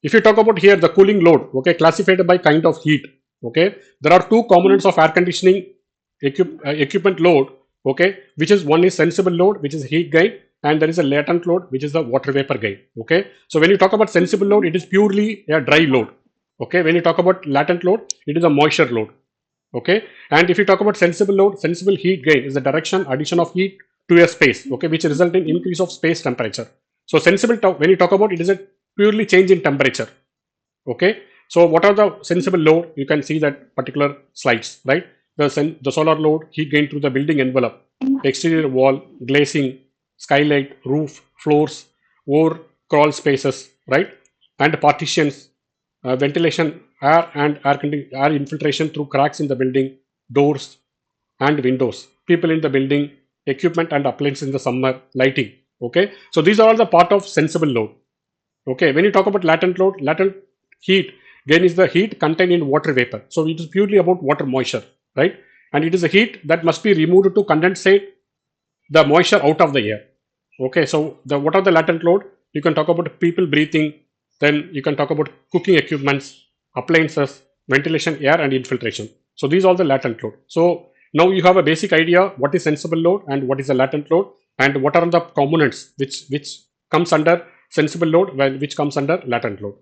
If you talk about here the cooling load, okay, classified by kind of heat, okay, there are two components of air conditioning equipment load, okay, which is one is sensible load, which is heat gain, and there is a latent load, which is the water vapor gain. Okay, so when you talk about sensible load, it is purely a dry load. Okay, when you talk about latent load, it is a moisture load. Okay, and if you talk about sensible load, sensible heat gain is the direction addition of heat to a space, okay, which result in increase of space temperature. So sensible, when you talk about it, is a purely change in temperature. Okay, so what are the sensible load? You can see that particular slides, right? The solar load, heat gain through the building envelope, exterior wall, glazing, skylight, roof, floors, or crawl spaces, right? And partitions, ventilation, air infiltration through cracks in the building, doors and windows, people in the building, equipment and appliances in the summer, lighting. Okay, so these are all the part of sensible load. Okay, when you talk about latent load, latent heat gain is the heat contained in water vapor. So it is purely about water moisture, right? And it is a heat that must be removed to condensate the moisture out of the air. Okay, so what are the latent load? You can talk about people breathing, then you can talk about cooking equipments, appliances, ventilation, air and infiltration. So these are the latent load. So now you have a basic idea what is sensible load and what is a latent load and what are the components which comes under sensible load which comes under latent load.